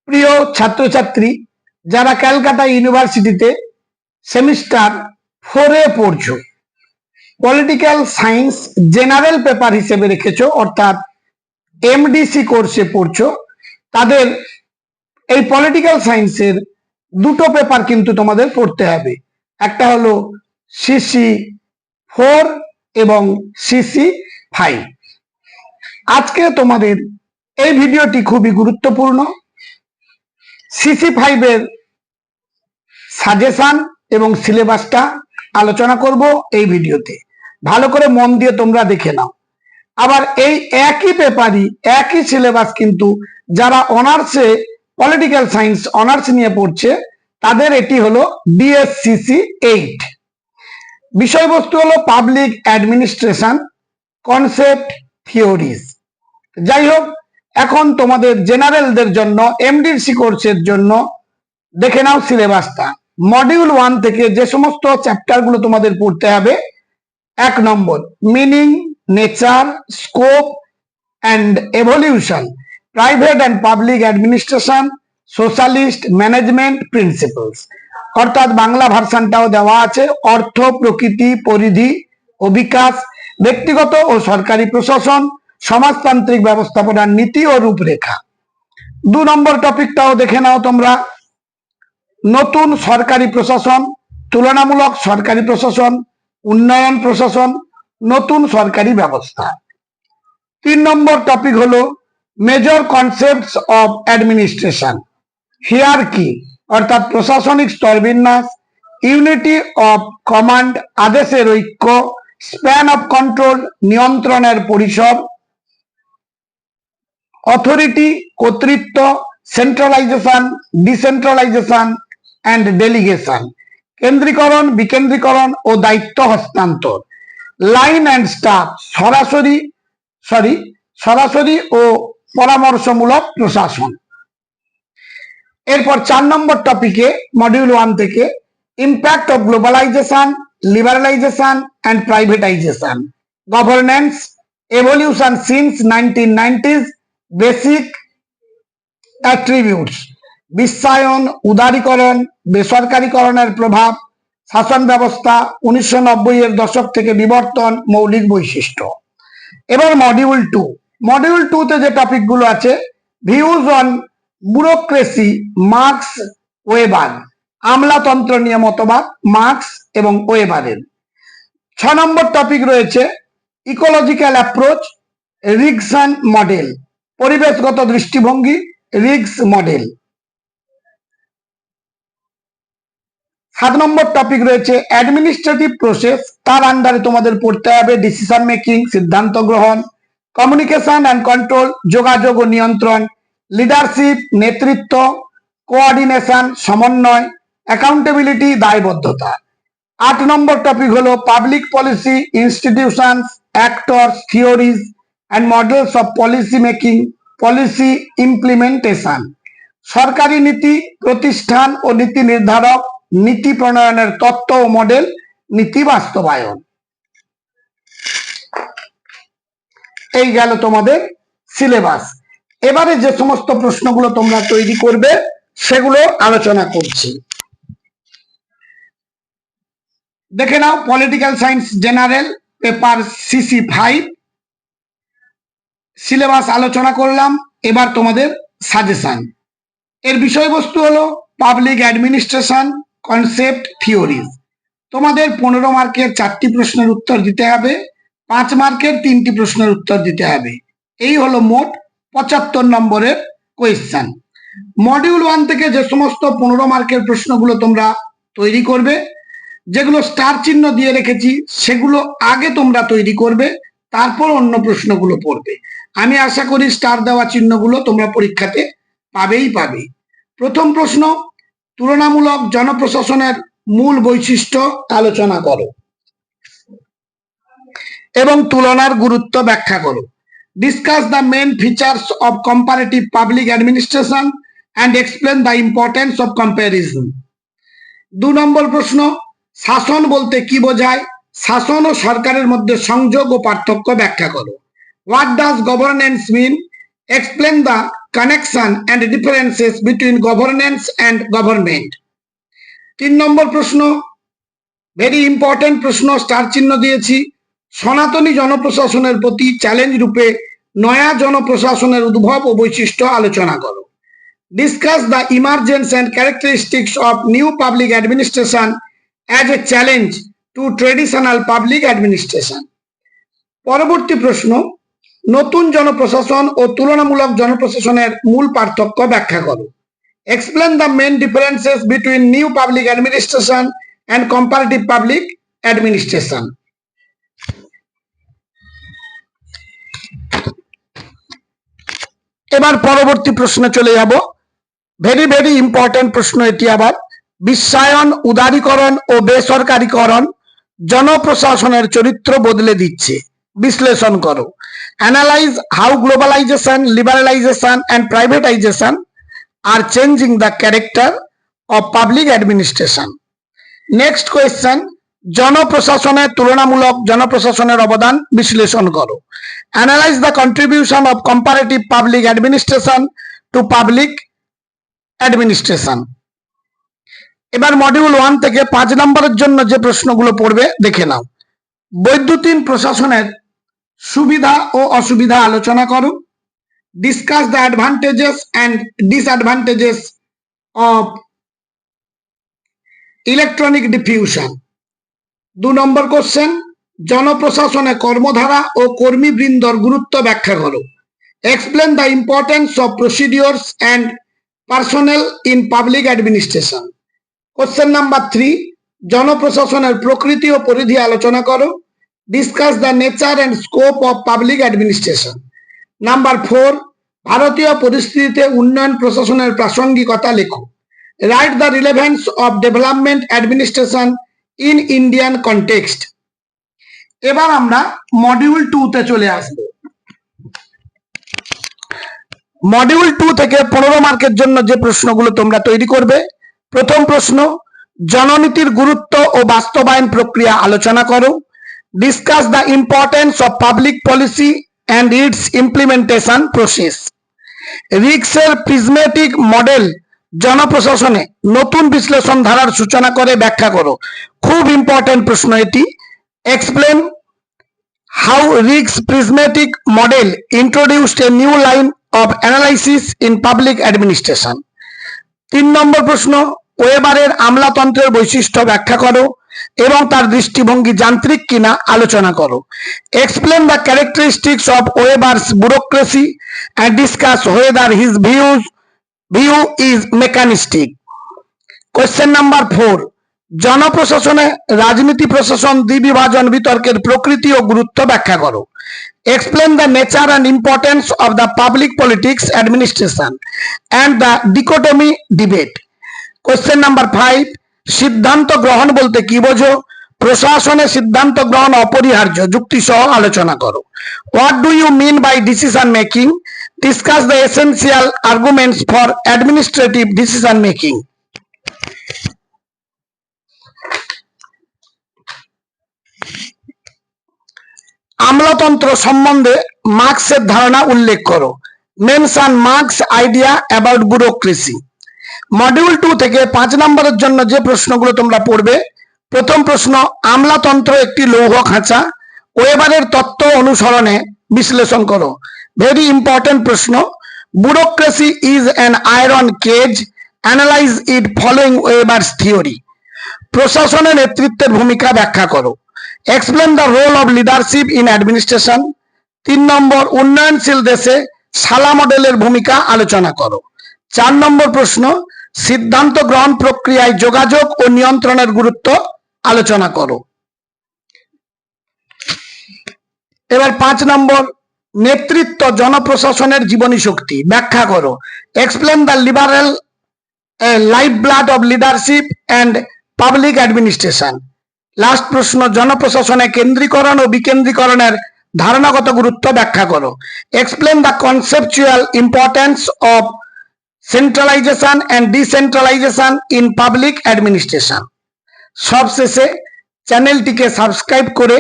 প্রিয় ছাত্রছাত্রী যারা ক্যালকাটা ইউনিভার্সিটিতে সেমিস্টার 4-এ পড়ছো, পলিটিক্যাল সায়েন্স জেনারেল পেপার হিসেবে রেখেছো, অর্থাৎ এমডিসি কোর্সে পড়ছো, তাদের এই পলিটিক্যাল সায়েন্সের দুটো পেপার কিন্তু তোমাদের পড়তে হবে। একটা হলো CC4 এবং CC5। আজকে তোমাদের এই ভিডিওটি খুবই গুরুত্বপূর্ণ। CC5 এর সাজেশন এবং সিলেবাসটা আলোচনা করব এই ভিডিওতে। ভালো করে মন দিয়ে তোমরা দেখে নাও। আবার এই একই পেপারই একই সিলেবাস কিন্তু যারা অনার্সে পলিটিক্যাল সায়েন্স অনার্স নিয়ে পড়ছে তাদের এটি হলো DSCC 8। বিষয়বস্তু হলো পাবলিক অ্যাডমিনিস্ট্রেশন কনসেপ্ট থিওরিজ। যাই হোক, এখন তোমাদের জেনারেলদের জন্য এমডিসি কোর্সের জন্য দেখে নাও সিলেবাসটা। মডিউল 1 থেকে যে সমস্ত চ্যাপ্টারগুলো তোমাদের পড়তে হবে: 1 number meaning, nature, scope and evolution, private and public administration, socialist management principles, অর্থাৎ বাংলা ভার্সানটাও দেওয়া আছে। অর্থ, প্রকৃতি, পরিধি ও বিকাশ, ব্যক্তিগত ও সরকারি প্রশাসন, সমাজতান্ত্রিক ব্যবস্থাপনার নীতি ও রূপরেখা। 2 নম্বর টপিকটাও দেখে নাও তোমরা: নতুন সরকারি প্রশাসন, তুলনামূলক সরকারি প্রশাসন, উন্নয়ন প্রশাসন, নতুন সরকারি ব্যবস্থা। 3 নম্বর টপিক হলো মেজর কনসেপ্টস অফ অ্যাডমিনিস্ট্রেশন, হিয়ারকি অর্থাৎ প্রশাসনিক স্তরবিন্যাস, ইউনিটি অফ কমান্ড আদেশের ঐক্য, স্প্যান অফ কন্ট্রোল নিয়ন্ত্রণের পরিসর, অথরিটি কর্তৃত্ব, সেন্ট্রালাইজেশন ডিসেন্ট্রালাইজেশন অ্যান্ড ডেলিগেশন, কেন্দ্রীকরণ বিকেন্দ্রীকরণ ও দায়িত্ব হস্তান্তর, লাইন অ্যান্ড স্টাফ, সরাসরি ও পরামর্শমূলক প্রশাসন। এরপর 4 নম্বর টপিকে মডিউল 1 থেকে impact of globalisation, liberalisation and privatisation, governance, evolution since 1990s, basic attributes, বিশ্বায়ন, উদারীকরণ, বেসরকারীকরণের প্রভাব, শাসন ব্যবস্থা, 1990 এর দশক থেকে বিবর্তন, মৌলিক বৈশিষ্ট্য। এবার মডিউল 2 তে যে টপিকগুলো আছে: views on bureaucracy, Marx Weber, আমলাতন্ত্র নিয়ে মতবাদ, মার্কস এবং ওয়েবারের। 6 নম্বর টপিক রয়েছে ইকোলজিক্যাল অ্যাপ্রোচ, রিগসন মডেল, পরিবেশগত দৃষ্টিভঙ্গি, রিগস মডেল। 7 নম্বর টপিক রয়েছে অ্যাডমিনিস্ট্রেটিভ প্রসেস, তার আন্ডারে তোমাদের পড়তে হবে ডিসিশন মেকিং, সিদ্ধান্ত গ্রহণ, কমিউনিকেশন অ্যান্ড কন্ট্রোল, যোগাযোগ ও নিয়ন্ত্রণ, লিডারশিপ নেতৃত্ব, কোঅর্ডিনেশন সমন্বয়, অ্যাকাউন্টেবিলিটি দায়বদ্ধতা। 8 নম্বর টপিক হলো public policy, institutions, actors, theories and models of policy making, policy implementation, সরকারি নীতি, প্রতিষ্ঠান ও নীতি নির্ধারক, নীতি প্রণয়নের তত্ত্ব ও মডেল, নীতি বাস্তবায়ন। এই গেল তোমাদের সিলেবাস। এবারে যে সমস্ত প্রশ্নগুলো তোমরা তৈরি করবে সেগুলো আলোচনা করছি। দেখে নাও political science general paper CC5 syllabus আলোচনা করলাম। এবার তোমাদের সাজেশন। এর বিষয়বস্তু হলো পাবলিক অ্যাডমিনিস্ট্রেশন কনসেপ্ট থিওরিজ। তোমাদের 15 মার্কের 4টি প্রশ্নের উত্তর দিতে হবে, 5 মার্কের 3টি প্রশ্নের উত্তর দিতে হবে। এই হলো মোট 75 নম্বরের কোয়েশ্চেন। মডিউল 1 থেকে যে সমস্ত 15 মার্কের প্রশ্নগুলো তোমরা তৈরি করবে, যেগুলো স্টার চিহ্ন দিয়ে রেখেছি সেগুলো আগে তোমরা তৈরি করবে, তারপর অন্য প্রশ্নগুলো পড়বে। আমি আশা করি স্টার দেওয়া চিহ্নগুলো তোমরা পরীক্ষাতে পাবে। প্রথম প্রশ্ন: তুলনামূলক জনপ্রশাসনের মূল বৈশিষ্ট্য আলোচনা করো এবং তুলনার গুরুত্ব ব্যাখ্যা করো। Discuss the main features of comparative public administration and explain the importance of comparison. 2 number প্রশ্ন: শাসন বলতে কি বোঝায়? শাসন ও সরকারের মধ্যে সংযোগ ও পার্থক্য ব্যাখ্যা করো। What does governance mean? Explain the connection and differences between governance and government. 3 number প্রশ্ন, ভেরি ইম্পর্টেন্ট প্রশ্ন, স্টার চিহ্ন দিয়েছি। সনাতনী জনপ্রশাসনের প্রতি চ্যালেঞ্জ রূপে নয়া জনপ্রশাসনের উদ্ভব ও বৈশিষ্ট্য আলোচনা করো। Discuss the emergence and characteristics of new public administration as a challenge to traditional public administration. পরবর্তী প্রশ্ন, নতুন জনপ্রশাসন ও তুলনামূলক জনপ্রশাসনের মূল পার্থক্য ব্যাখ্যা করো। Explain the main differences between new public administration and comparative public administration. এবার পরবর্তী প্রশ্নে চলে যাব। ভেরি ভেরি ইম্পর্টেন্ট প্রশ্ন এটি আবার। বিশ্বায়ন, উদারীকরণ ও বেসরকারীকরণ জনপ্রশাসনের চরিত্র বদলে দিচ্ছে, বিশ্লেষণ করো। Analyse how globalisation, liberalisation and privatisation are changing the character of public administration. Next question, জনপ্রশাসনের তুলনামূলক জনপ্রশাসনের অবদান বিশ্লেষণ করো। Analyse the contribution of comparative public administration to public administration. এবার মডিউল 1 থেকে 5 নম্বরের জন্য যে প্রশ্নগুলো পড়বে দেখে নাও। বৈদ্যুতিন প্রশাসনের সুবিধা ও অসুবিধা আলোচনা করো। Discuss the advantages and disadvantages of electronic diffusion. 2 number question, জনপ্রশাসনে কর্মধারা ও কর্মীবৃন্দর গুরুত্ব ব্যাখ্যা করো। Explain the importance of procedures and personnel in public administration. Question number 3, জনপ্রশাসনের প্রকৃতি ও পরিধি আলোচনা করো। Discuss the nature and scope of public administration. Number 4, ভারতীয় পরিস্থিতিতে উন্নয়ন প্রশাসনের প্রাসঙ্গিকতা লেখো। Write the relevance of development administration in Indian context. এবার আমরা মডিউল 2 তে চলে আসব। মডিউল 2 থেকে 15 মার্কের জন্য যে প্রশ্নগুলো তোমরা তৈরি করবে। প্রথম প্রশ্ন, জননীতির গুরুত্ব ও বাস্তবায়ন প্রক্রিয়া আলোচনা করো। Discuss the importance of public policy and its implementation process. রিক্সের প্রিজমেটিক মডেল জনপ্রশাসনে নতুন বিশ্লেষণ ধারার সূচনা করে ব্যাখ্যা করো। খুব ইম্পর্টেন্ট প্রশ্ন এটি। এক্সপ্লেন হাউ রিক্স prismatic model introduced a new line of analysis in public administration. 3 number প্রশ্ন, ওয়েবারের আমলাতন্ত্রের বৈশিষ্ট্য ব্যাখ্যা করো এবং তার দৃষ্টিভঙ্গি যান্ত্রিক কিনা আলোচনা করো। Explain the characteristics of Weber's bureaucracy and discuss whether his view is mechanistic. Question number 4, জনপ্রশাসনে রাজনীতি প্রশাসন দ্বিবিভাজন বিতর্কের প্রকৃতি ও গুরুত্ব ব্যাখ্যা করো। Explain the nature and importance of the public politics administration and the dichotomy debate. Question number 5, সিদ্ধান্ত গ্রহণ বলতে কি বোঝো? প্রশাসনে সিদ্ধান্ত গ্রহণ অপরিহার্য, যুক্তি সহ আলোচনা করো। What do you mean by decision making? Discuss the essential arguments for administrative decision making. আমলাতন্ত্র সম্বন্ধে মার্কসের ধারণা উল্লেখ করো। Mention Marx idea about bureaucracy. Module 2 থেকে 5 নম্বরের জন্য যে প্রশ্নগুলো তোমরা পড়বে। প্রথম প্রশ্ন, আমলাতন্ত্র একটি লৌহ খাঁচা, ওয়েবারের তত্ত্ব অনুসরণে বিশ্লেষণ করো। ভেরি ইম্পর্টেন্ট প্রশ্ন। Bureaucracy is an iron cage, analyze it following Weber's theory. প্রশাসনের নেতৃত্বের ভূমিকা ব্যাখ্যা করো। Explain the role of leadership in administration. 3 number, উন্নয়নশীল দেশে শালা মডেলের ভূমিকা আলোচনা করো। 4 নম্বর প্রশ্ন, সিদ্ধান্ত গ্রহণ প্রক্রিয়ায় যোগাযোগ ও নিয়ন্ত্রণের গুরুত্ব আলোচনা করো। এবার 5 নম্বর, নেতৃত্ব জনপ্রশাসনের জীবনী শক্তি ব্যাখ্যা করো। Explain the liberal life blood of leadership and public administration. Last প্রশ্ন, জনপ্রশাসনে কেন্দ্রীকরণ ও বিকেন্দ্রীকরণের ধারণাগত গুরুত্ব ব্যাখ্যা করো। Explain the conceptual importance of centralisation and decentralisation in public administration. সবশেষে চ্যানেলটিকে সাবস্ক্রাইব করে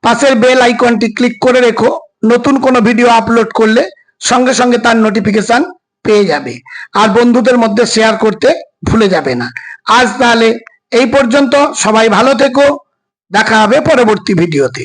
পাশের বেল আইকনটি ক্লিক করে রেখো। নতুন কোনো ভিডিও আপলোড করলে সঙ্গে সঙ্গে তার নোটিফিকেশন পেয়ে যাবে। আর বন্ধুদের মধ্যে শেয়ার করতে ভুলে যাবে না। আজ তাহলে এই পর্যন্ত, সবাই ভালো থেকো, দেখা হবে পরবর্তী ভিডিওতে।